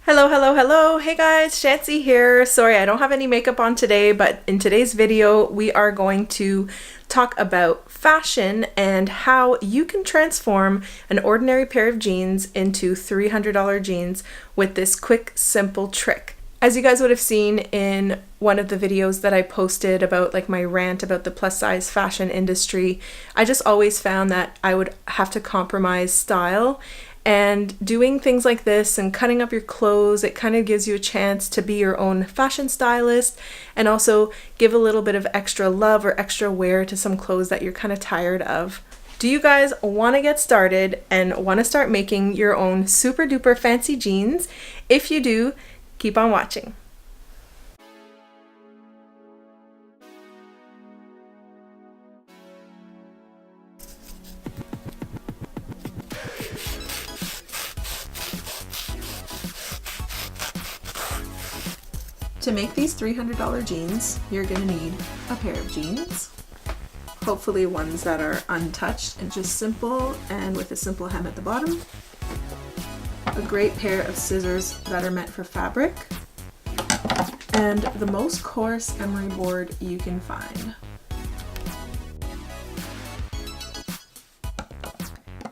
Hello, hello, hello. Hey guys, Chantsy here. Sorry, I don't have any makeup on today, but in today's video, we are going to talk about fashion and how you can transform an ordinary pair of jeans into $300 jeans with this quick, simple trick. As you guys would have seen in one of the videos that I posted about like my rant about the plus size fashion industry, I just always found that I would have to compromise style. And doing things like this and cutting up your clothes, it kind of gives you a chance to be your own fashion stylist and also give a little bit of extra love or extra wear to some clothes that you're kind of tired of. Do you guys want to get started and want to start making your own super duper fancy jeans? If you do, keep on watching. To make these $300 jeans, you're gonna need a pair of jeans, hopefully ones that are untouched and just simple and with a simple hem at the bottom, a great pair of scissors that are meant for fabric, and the most coarse emery board you can find.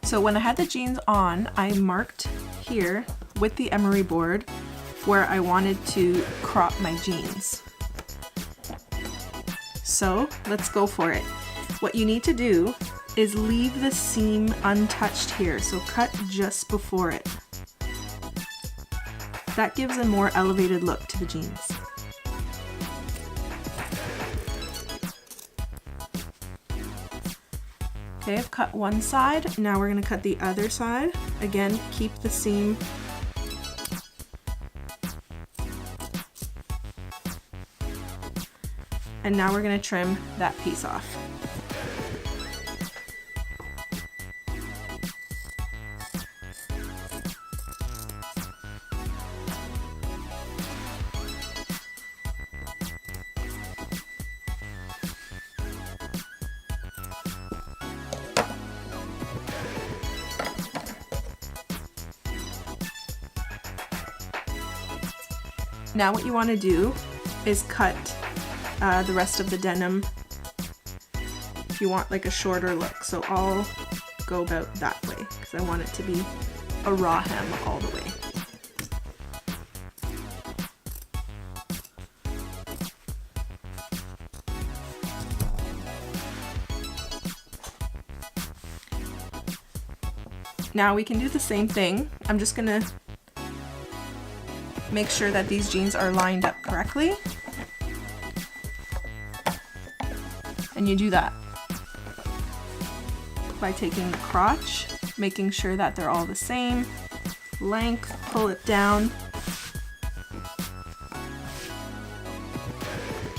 So when I had the jeans on, I marked here with the emery board where I wanted to crop my jeans. So let's go for it. What you need to do is leave the seam untouched here, so cut just before it. That gives a more elevated look to the jeans. Okay, I've cut one side, now we're gonna cut the other side. Again, keep the seam and now we're going to trim that piece off. Now what you want to do is cut the rest of the denim if you want like a shorter look. So I'll go about that way because I want it to be a raw hem all the way. Now we can do the same thing. I'm just gonna make sure that these jeans are lined up correctly. And you do that by taking the crotch, making sure that they're all the same length, pull it down.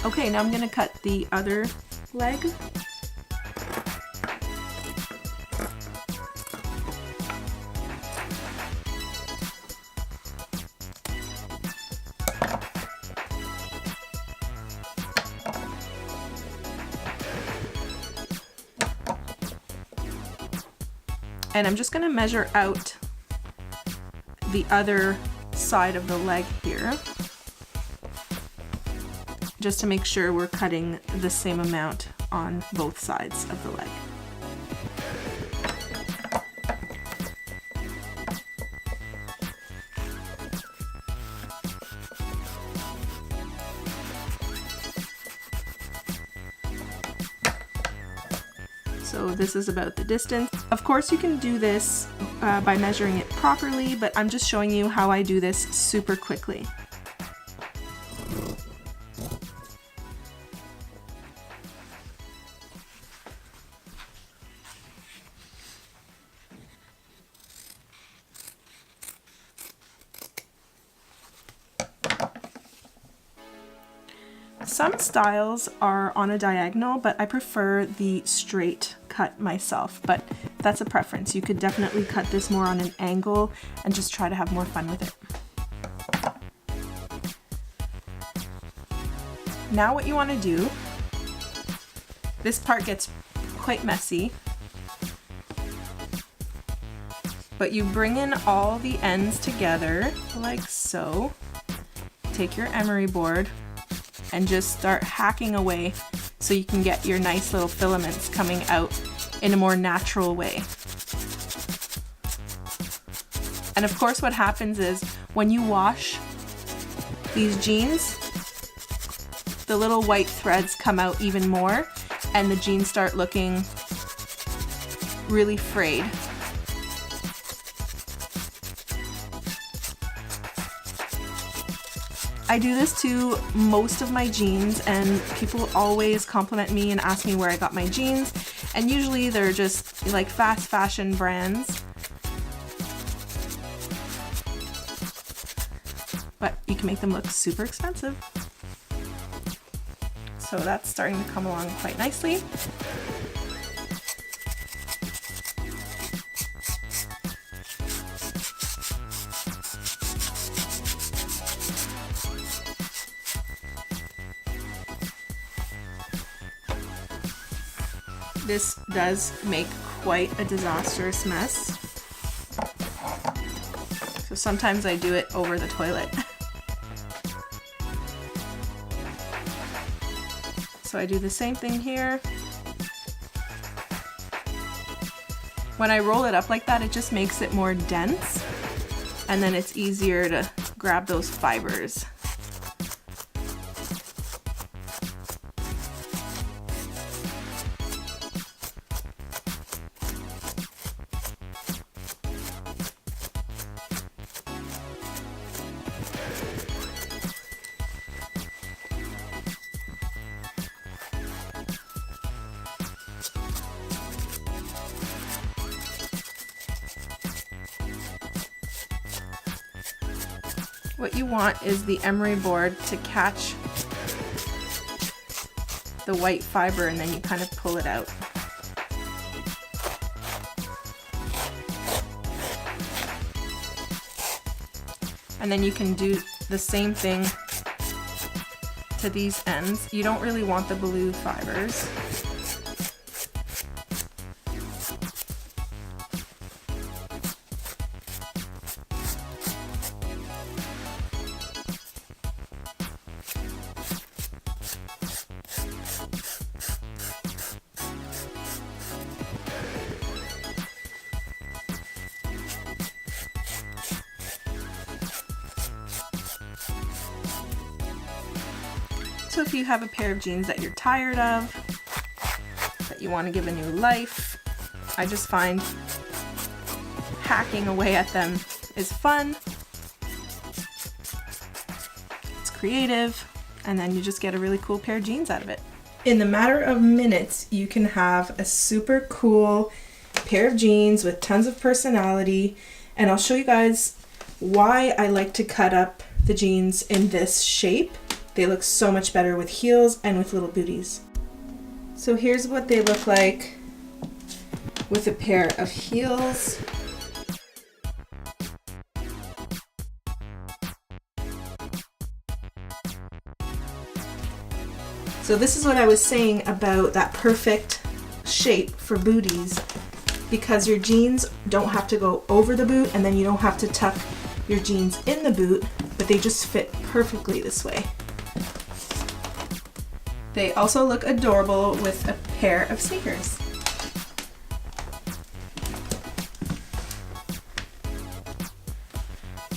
Okay, now I'm going to cut the other leg. And I'm just going to measure out the other side of the leg here, just to make sure we're cutting the same amount on both sides of the leg. So this is about the distance. Of course you can do this by measuring it properly, but I'm just showing you how I do this super quickly. Some styles are on a diagonal, but I prefer the straight cut myself, but that's a preference. You could definitely cut this more on an angle and just try to have more fun with it. Now what you want to do, this part gets quite messy, But you bring in all the ends together like so. Take your emery board and just start hacking away so you can get your nice little filaments coming out in a more natural way. And of course what happens is when you wash these jeans, the little white threads come out even more and the jeans start looking really frayed. I do this to most of my jeans, and people always compliment me and ask me where I got my jeans, and usually they're just like fast fashion brands. But you can make them look super expensive. So that's starting to come along quite nicely. This does make quite a disastrous mess. So sometimes I do it over the toilet. So I do the same thing here. When I roll it up like that, it just makes it more dense, and then it's easier to grab those fibers. What you want is the emery board to catch the white fiber, and then you kind of pull it out. And then you can do the same thing to these ends. You don't really want the blue fibers. So if you have a pair of jeans that you're tired of, that you want to give a new life, I just find hacking away at them is fun, it's creative, and then you just get a really cool pair of jeans out of it. In the matter of minutes, you can have a super cool pair of jeans with tons of personality, and I'll show you guys why I like to cut up the jeans in this shape. They look so much better with heels and with little booties. So here's what they look like with a pair of heels. So this is what I was saying about that perfect shape for booties, because your jeans don't have to go over the boot, and then you don't have to tuck your jeans in the boot, but they just fit perfectly this way. They also look adorable with a pair of sneakers.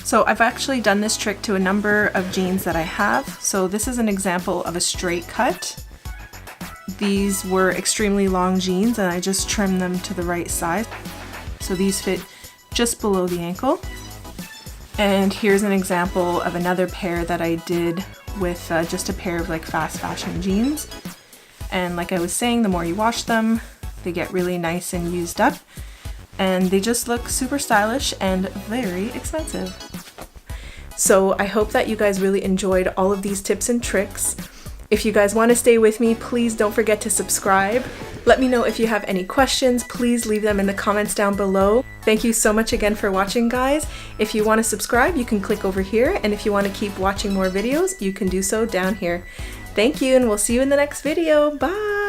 So I've actually done this trick to a number of jeans that I have. So this is an example of a straight cut. These were extremely long jeans and I just trimmed them to the right size. So these fit just below the ankle. And here's an example of another pair that I did with just a pair of like fast fashion jeans. And like I was saying, the more you wash them, they get really nice and used up. And they just look super stylish and very expensive. So I hope that you guys really enjoyed all of these tips and tricks. If you guys want to stay with me, please don't forget to subscribe. Let me know if you have any questions. Please leave them in the comments down below. Thank you so much again for watching, guys. If you want to subscribe, you can click over here. And if you want to keep watching more videos, you can do so down here. Thank you, and we'll see you in the next video. Bye!